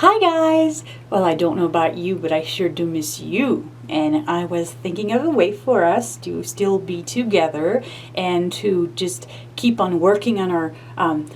Hi guys! Well, I don't know about you, but I sure do miss you. And I was thinking of a way for us to still be together and to just keep on working on our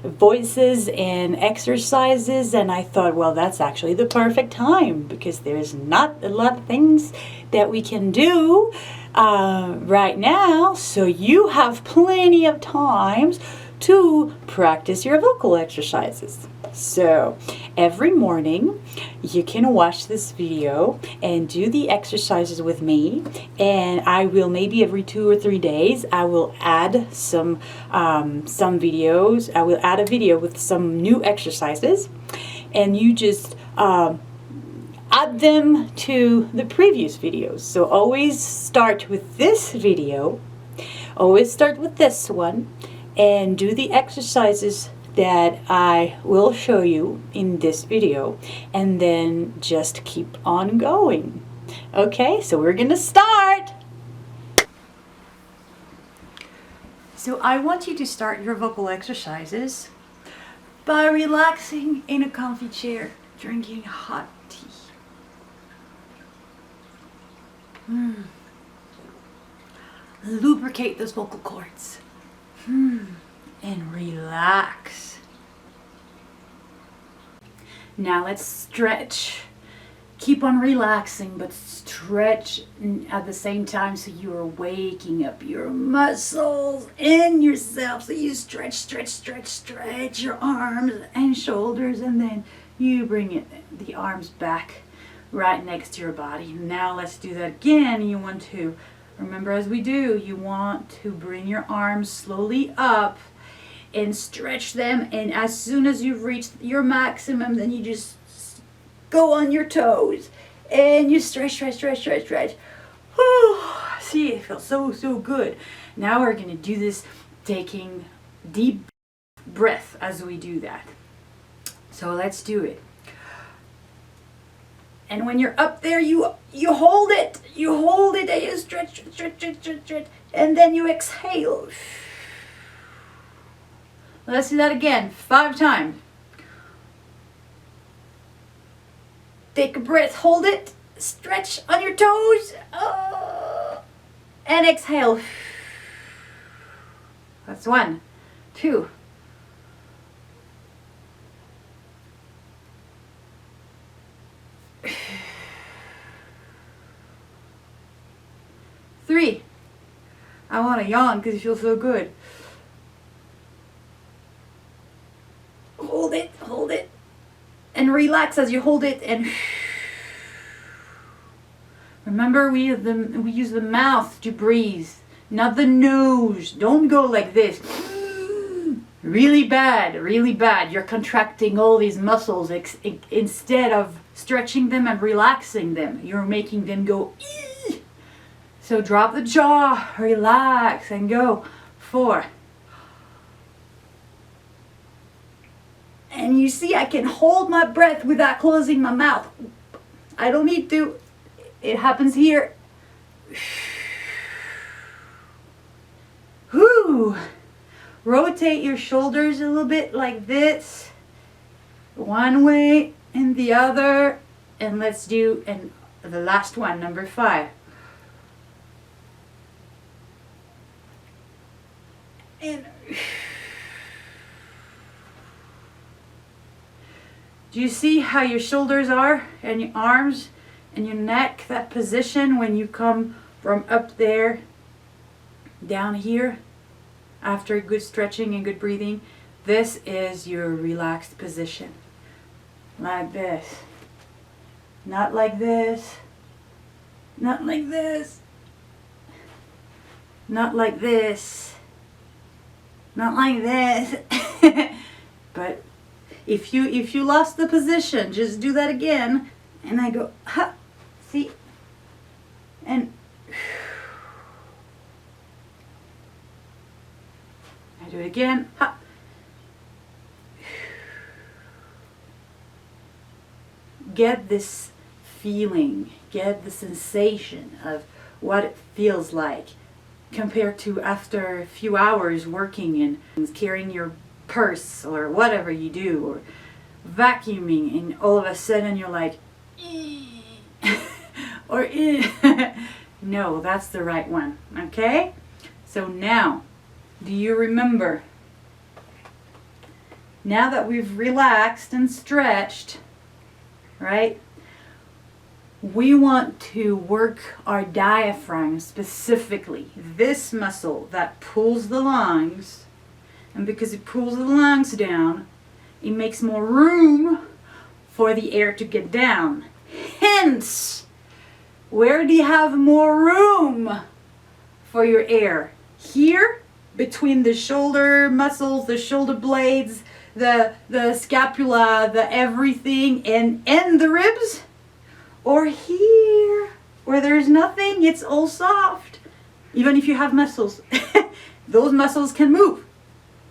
voices and exercises. And I thought, well, that's actually the perfect time because there's not a lot of things that we can do right now. So you have plenty of times to practice your vocal exercises. So every morning you can watch this video and do the exercises with me, and I will maybe every 2 or 3 days I will add some videos. I will add a video with some new exercises, and you just add them to the previous videos. So always start with this video, always start with this one, and do the exercises that I will show you in this video, and then just keep on going. Okay, so we're gonna start. So I want you to start your vocal exercises by relaxing in a comfy chair, drinking hot tea. Lubricate those vocal cords. And relax. Now let's stretch. Keep on relaxing, but stretch at the same time so you are waking up your muscles in yourself. So you stretch your arms and shoulders, and then you bring the arms back right next to your body. Now let's do that again. You want to, remember as we do, you want to bring your arms slowly up and stretch them, and as soon as you've reached your maximum, then you just go on your toes and you stretch. Whew. See, it feels so good. Now we're going to do this taking deep breath as we do that. So let's do it. And when you're up there, you hold it, and you stretch, and then you exhale. Let's do that again, 5 times. Take a breath, hold it, stretch on your toes, and exhale. That's 1, 2. 3. I want to yawn because it feels so good. Hold it, and relax as you hold it, and remember we use the mouth to breathe, not the nose. Don't go like this. Really bad. You're contracting all these muscles instead of stretching them and relaxing them. You're making them go. So drop the jaw, relax, and go. 4. And you see, I can hold my breath without closing my mouth. I don't need to. It happens here. Whoo! Rotate your shoulders a little bit like this. One way and the other. And let's do the last one, number 5. And do you see how your shoulders are and your arms and your neck, that position when you come from up there down here after good stretching and good breathing? This is your relaxed position. Like this. Not like this. Not like this. Not like this. Not like this. But if you lost the position, just do that again. And I go, ha, see? And I do it again, ha. Get this feeling, get the sensation of what it feels like compared to after a few hours working and carrying your purse or whatever you do, or vacuuming and all of a sudden you're like, or no, that's the right one. Okay? So now, do you remember? Now that we've relaxed and stretched, right? We want to work our diaphragm specifically. This muscle that pulls the lungs, and because it pulls the lungs down, it makes more room for the air to get down. Hence, where do you have more room for your air? Here, between the shoulder muscles, the shoulder blades, the scapula, the everything, and the ribs? Or here, where there's nothing, it's all soft. Even if you have muscles, those muscles can move.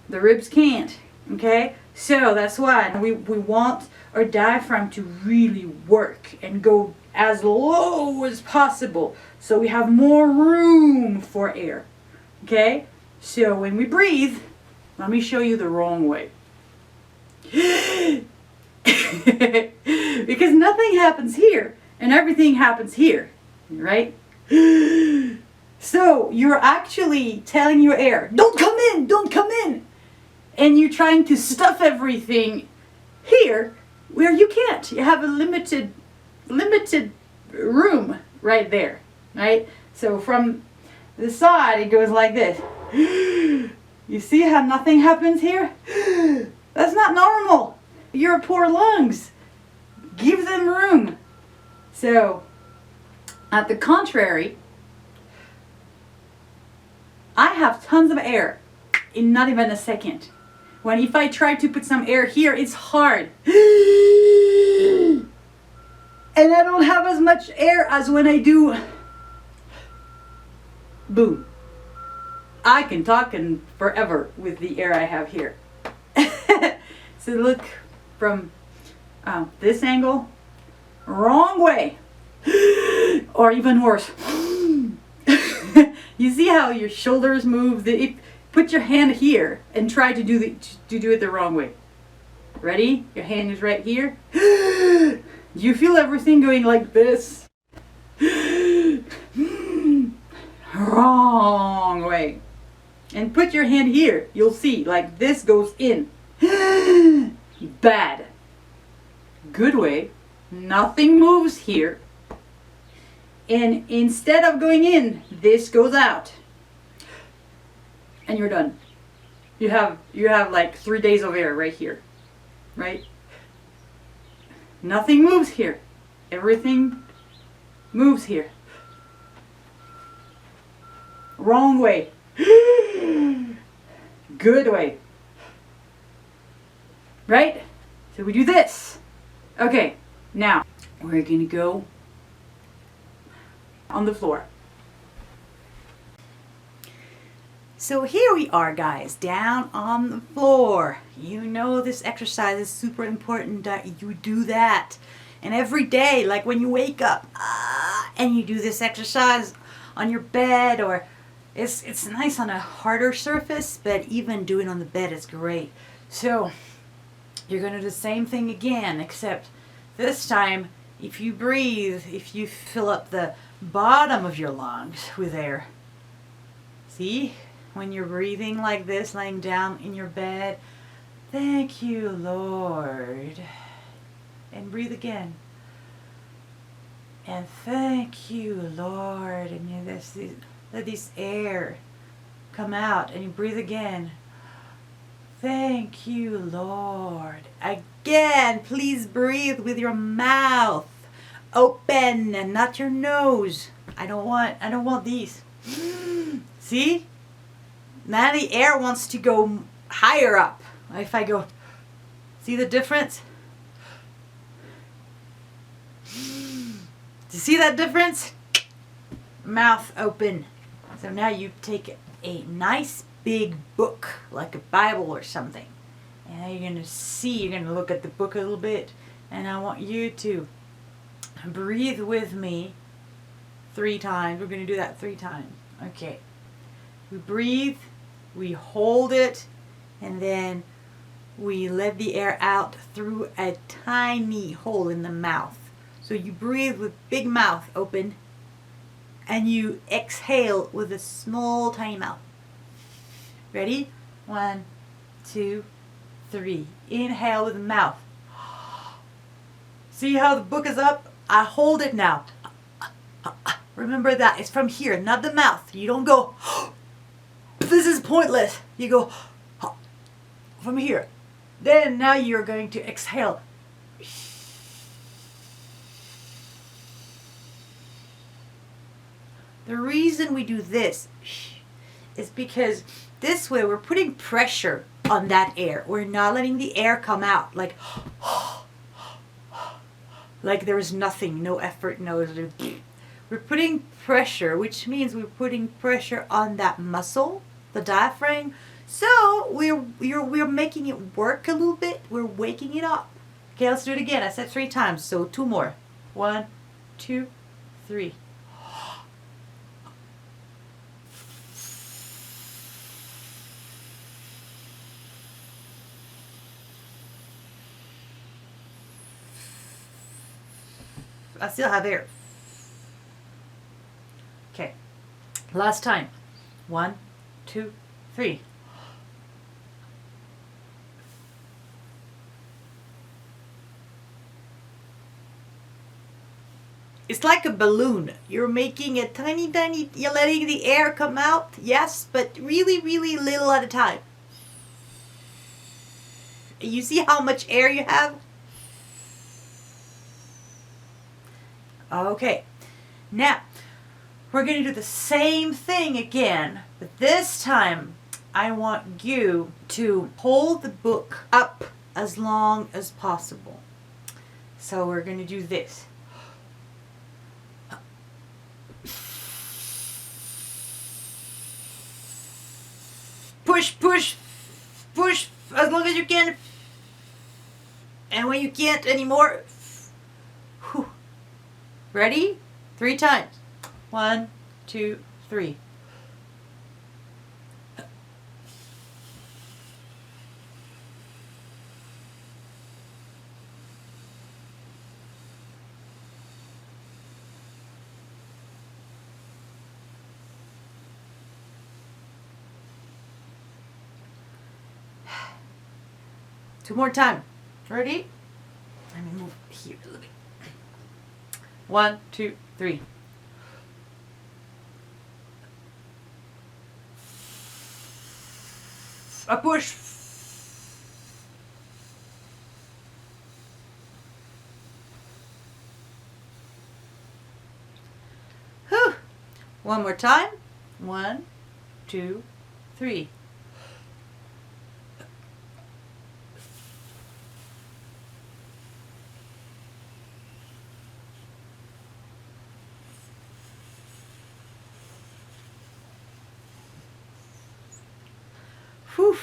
The ribs can't, okay? So that's why we want our diaphragm to really work and go as low as possible so we have more room for air, okay? So when we breathe, let me show you the wrong way. Because nothing happens here and everything happens here, right? So you're actually telling your air, don't come in, don't come in. And you're trying to stuff everything here where you can't. You have a limited room right there, right? So from the side it goes like this. You see how nothing happens here? That's not normal. Your poor lungs. Give them room. So, at the contrary, I have tons of air in not even a second. When if I try to put some air here, it's hard. And I don't have as much air as when I do boom. I can talk forever with the air I have here. So look from this angle, wrong way, or even worse. You see how your shoulders move? Put your hand here and try to do it the wrong way. Ready? Your hand is right here. You feel everything going like this. Wrong way. And put your hand here. You'll see, like this goes in. Bad. Good way. Nothing moves here. And instead of going in, this goes out. And you're done. You have like 3 days of air right here. Right? Nothing moves here. Everything moves here. Wrong way. Good way. Right? So we do this. Okay, now we're gonna go on the floor. So here we are, guys, down on the floor. You know this exercise is super important that you do that. And every day, like when you wake up and you do this exercise on your bed, or it's nice on a harder surface, but even doing on the bed is great. So you're going to do the same thing again, except this time, if you breathe, if you fill up the bottom of your lungs with air. See? When you're breathing like this, laying down in your bed, thank you, Lord. And breathe again. And thank you, Lord. And you let this air come out, and you breathe again. Thank you, Lord. Again, please breathe with your mouth open and not your nose. I don't want these. See? Now the air wants to go higher up. If I go, see the difference? Do you see that difference? Mouth open. So now you take a nice big book, like a Bible or something. And now you're going to look at the book a little bit. And I want you to breathe with me 3 times. We're going to do that 3 times. Okay. We breathe, we hold it, and then we let the air out through a tiny hole in the mouth. So you breathe with big mouth open and you exhale with a small tiny mouth. Ready? 1, 2, 3. Inhale with the mouth. See how the book is up? I hold it now. Remember that. It's from here, not the mouth. You don't go, this is pointless. You go from here. Then now you're going to exhale. The reason we do this is because this way we're putting pressure on that air. We're not letting the air come out like there's nothing, no effort, no. We're putting pressure, which means we're putting pressure on that muscle, the diaphragm. So we're making it work a little bit. We're waking it up. Okay, let's do it again. I said 3 times, so 2 more. 1, 2, 3. I still have air. Okay. Last time. 1, 2, 3. It's like a balloon. You're making a tiny, you're letting the air come out, yes, but really, really little at a time. You see how much air you have? Okay, now we're going to do the same thing again, but this time I want you to hold the book up as long as possible. So we're going to do this. Push, push, push as long as you can. And when you can't anymore, whew. Ready? 3 times. 1, 2, 3. Two more time. Ready? Let me move here a little bit. 1, 2, 3. A push. Whew. One more time. 1, 2, 3. Whew.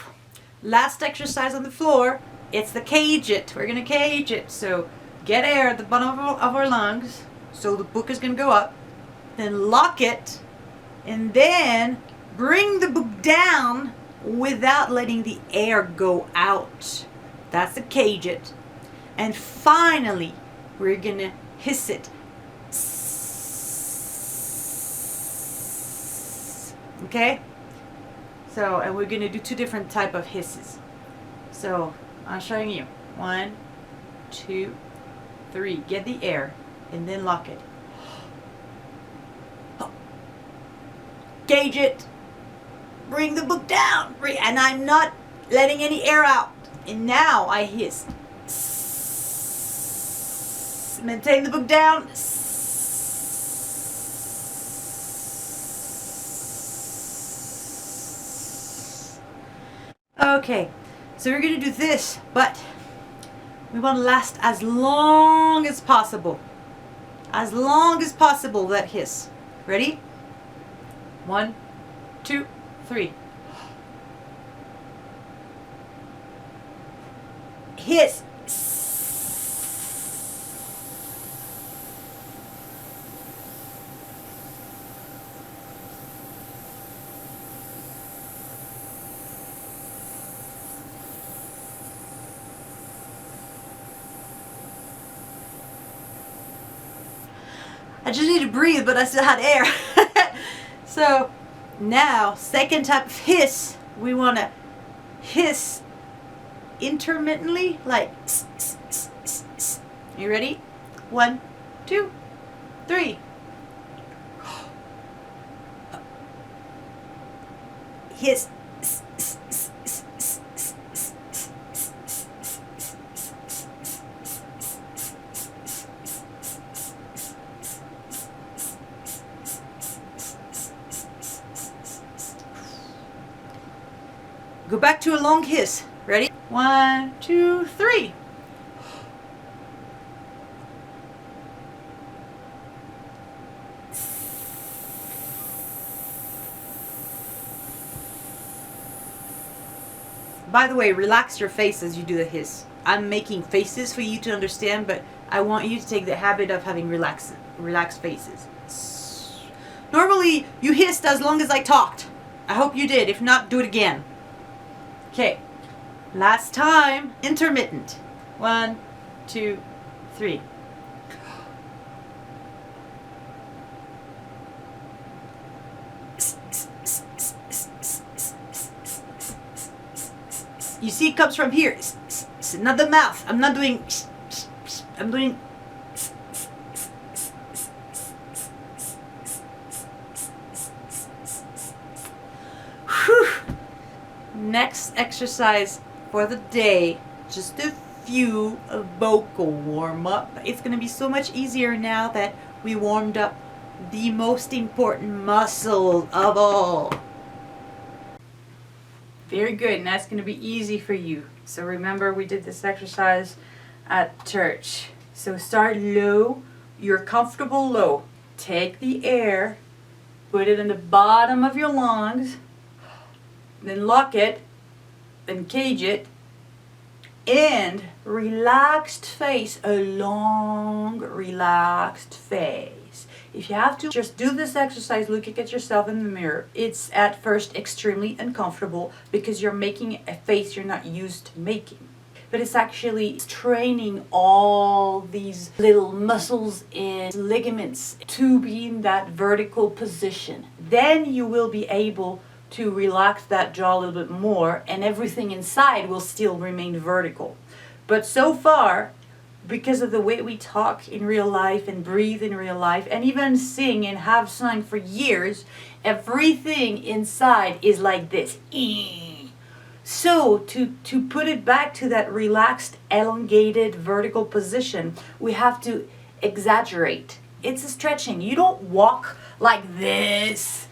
Last exercise on the floor. It's the cage it. We're going to cage it. So get air at the bottom of our lungs. So the book is going to go up. Then lock it. And then bring the book down without letting the air go out. That's the cage it. And finally, we're going to hiss it. Okay? So, and we're going to do 2 different type of hisses. So, I'm showing you. 1, 2, 3. Get the air and then lock it. Gauge it. Bring the book down. And I'm not letting any air out. And now I hiss. Maintain the book down. Okay, so we're going to do this, but we want to last as long as possible. As long as possible, that hiss. Ready? 1, 2, 3. Hiss. I just need to breathe, but I still had air. So now, second type of hiss, we want to hiss intermittently, like you ready? 1, 2, 3. Hiss. Go back to a long hiss. Ready? 1, 2, 3. By the way, relax your face as you do the hiss. I'm making faces for you to understand, but I want you to take the habit of having relaxed faces. Normally, you hissed as long as I talked. I hope you did. If not, do it again. Okay. Last time, intermittent. 1, 2, 3. You see, it comes from here. It's not the mouth. I'm not doing. I'm doing. Whew. Next exercise for the day, just a few vocal warm up. It's going to be so much easier now that we warmed up the most important muscle of all. Very good, and that's going to be easy for you. So remember, we did this exercise at church. So start low. You're comfortable low. Take the air, put it in the bottom of your lungs, then lock it, then cage it, and relaxed face, a long relaxed face. If you have to just do this exercise looking at yourself in the mirror, it's at first extremely uncomfortable because you're making a face you're not used to making. But it's actually training all these little muscles and ligaments to be in that vertical position. Then you will be able to relax that jaw a little bit more, and everything inside will still remain vertical. But so far, because of the way we talk in real life and breathe in real life and even sing and have sung for years, everything inside is like this. So to put it back to that relaxed, elongated, vertical position, we have to exaggerate. It's a stretching. You don't walk like this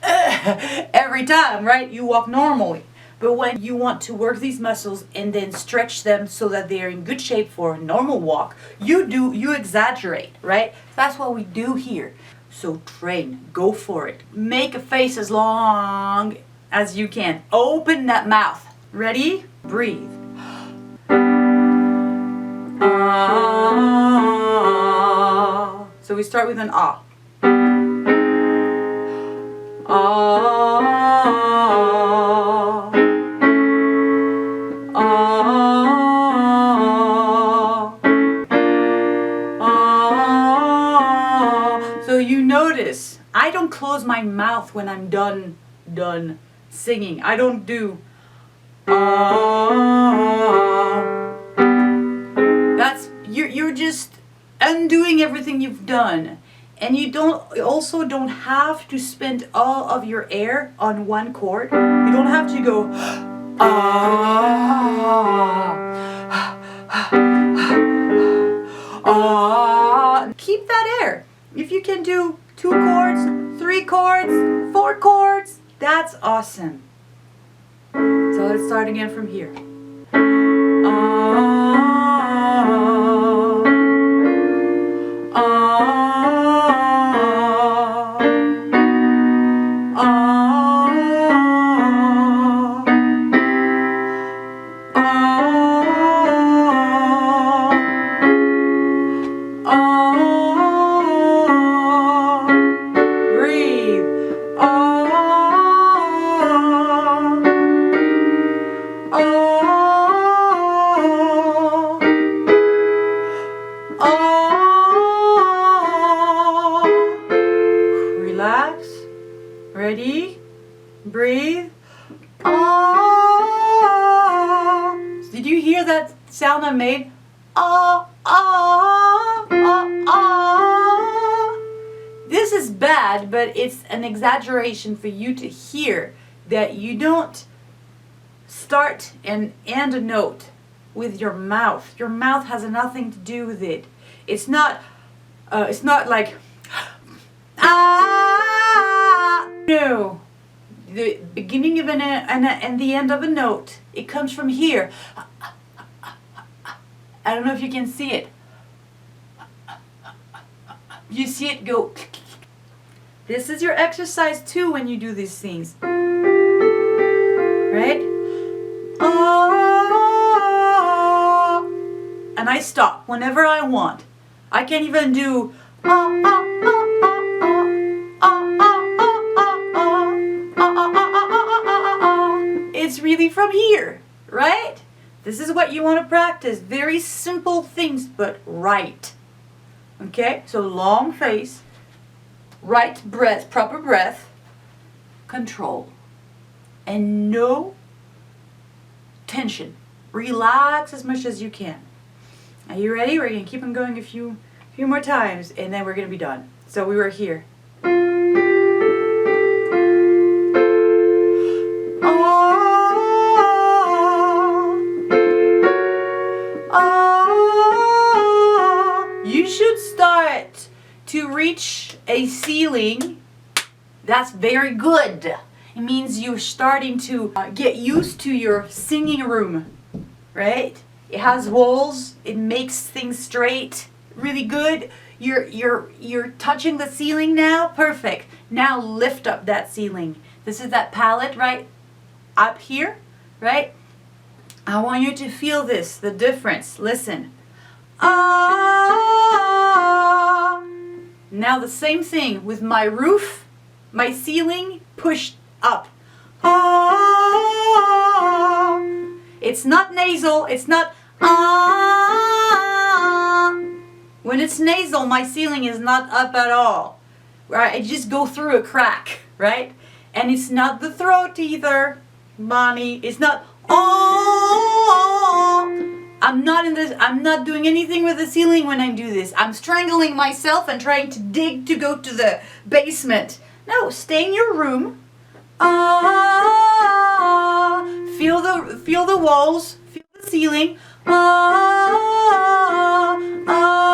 every time, right? You walk normally. But when you want to work these muscles and then stretch them so that they're in good shape for a normal walk, you exaggerate, right? That's what we do here. So train, go for it. Make a face as long as you can. Open that mouth. Ready? Breathe. Ah. So we start with an ah. Ah. So you notice, I don't close my mouth when I'm done singing. I don't do that's you're just undoing everything you've done. And you don't have to spend all of your air on one chord. You don't have to go keep that air. If you can do 2 chords, 3 chords, 4 chords, that's awesome. So let's start again from here. Ready? Breathe. Ah. Did you hear that sound I made? Ah, ah, ah, ah. This is bad, but it's an exaggeration for you to hear that you don't start and end a note with your mouth. Your mouth has nothing to do with it. It's not like ah. No. The beginning of and the end of a note, it comes from here. I don't know if you can see it. You see it go. This is your exercise too when you do these things. Right? Ah, and I stop whenever I want. I can't even do It's really from here, right? This is what you want to practice. Very simple things, but right. Okay? So long face, right breath, proper breath, control, and no tension. Relax as much as you can. Are you ready? We're going to keep on going a few more times, and then we're going to be done. So we were here. You should start to reach a ceiling. That's very good. It means you're starting to get used to your singing room, right? It has walls. It makes things straight. Really good. You're touching the ceiling now. Perfect. Now lift up that ceiling. This is that palette right up here, right? I want you to feel this, the difference. Listen. Ah. Now the same thing with my roof, my ceiling pushed up. Ah. It's not nasal. It's not ah. When it's nasal, my ceiling is not up at all. Right? I just go through a crack, right? And it's not the throat either, Bonnie. It's not oh. I'm not doing anything with the ceiling when I do this. I'm strangling myself and trying to dig to go to the basement. No, stay in your room. Ah, feel the walls, feel the ceiling. Ah, ah, ah,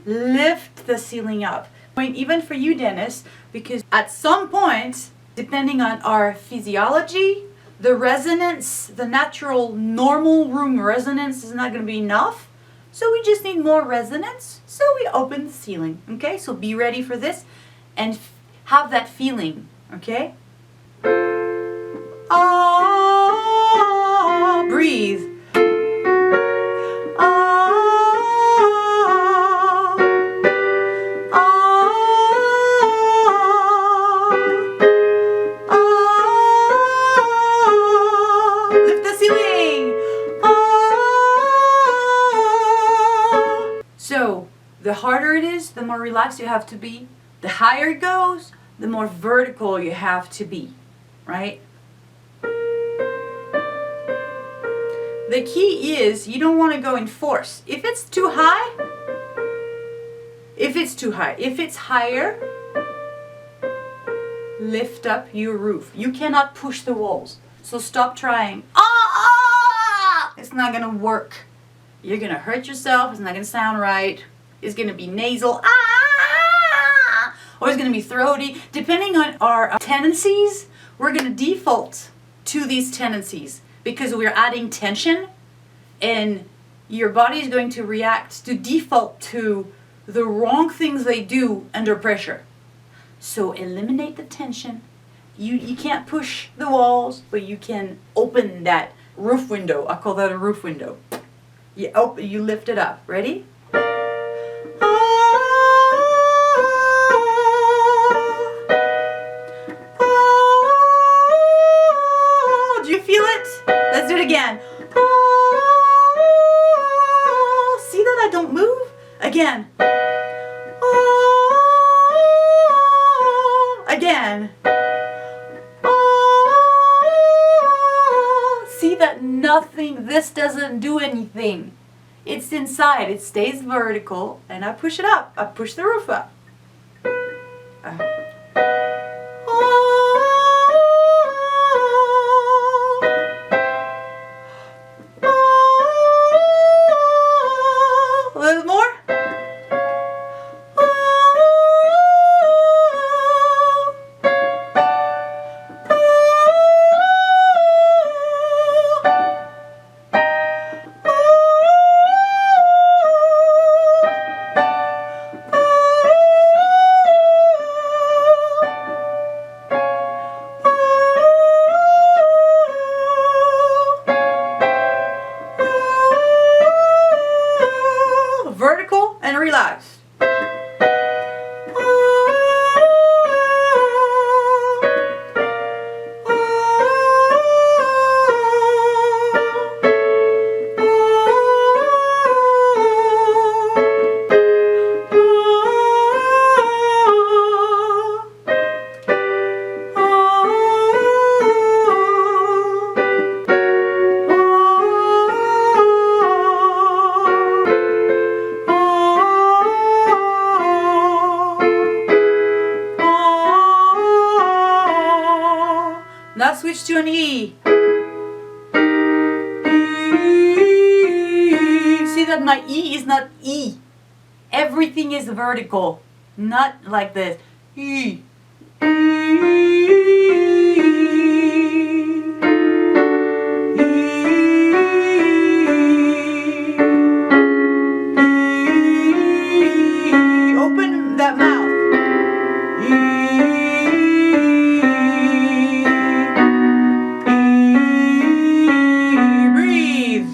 lift the ceiling up. Even for you, Dennis, because at some point, depending on our physiology, the resonance, the natural normal room resonance is not going to be enough. So we just need more resonance. So we open the ceiling. Okay, so be ready for this and have that feeling. Okay? Ah, breathe. The harder it is, the more relaxed you have to be. The higher it goes, the more vertical you have to be, right? The key is you don't want to go in force. If it's too high, if it's higher, lift up your roof. You cannot push the walls. So stop trying. Ah! It's not going to work. You're going to hurt yourself. It's not going to sound right. It's going to be nasal, ah, or it's going to be throaty. Depending on our tendencies, we're going to default to these tendencies because we're adding tension, and your body is going to react to default to the wrong things they do under pressure. So eliminate the tension. You can't push the walls, but you can open that roof window. I call that a roof window. You lift it up. Ready? again. See that I don't move? Again. Again. See that nothing, this doesn't do anything. It's inside, it stays vertical, and I push it up. I push the roof up. A little more. Vertical and relaxed. Now switch to an E. See that my E is not E. Everything is vertical, not like this. E. Open that mouth. Breathe.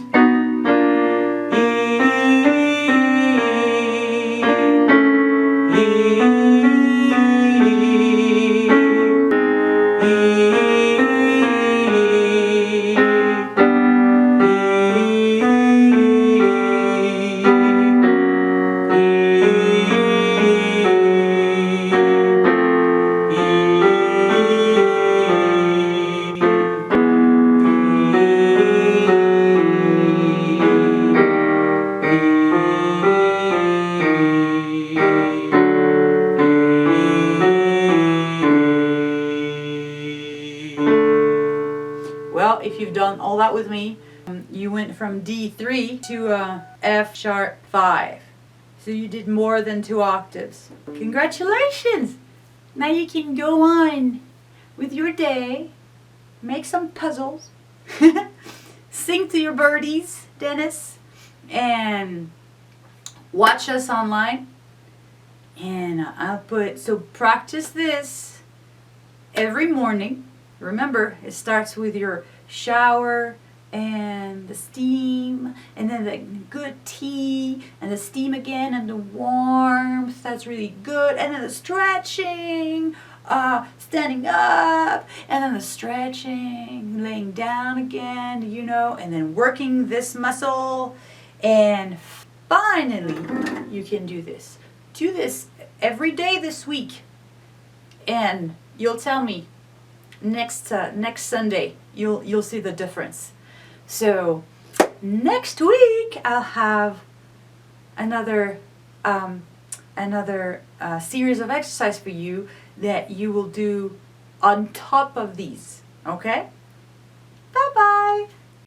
Well, if you've done all that with me, you went from D3 to F sharp 5. So you did more than 2 octaves. Congratulations! Now you can go on with your day, make some puzzles, sing to your birdies, Dennis, and watch us online. And so practice this every morning. Remember, it starts with your shower and the steam, and then the good tea, and the steam again, and the warmth, that's really good, and then the stretching, standing up, and then the stretching, laying down again, and then working this muscle, and finally, you can do this. Do this every day this week, and you'll tell me next Sunday. You'll see the difference. So next week I'll have another series of exercise for you that you will do on top of these. Okay? Bye bye.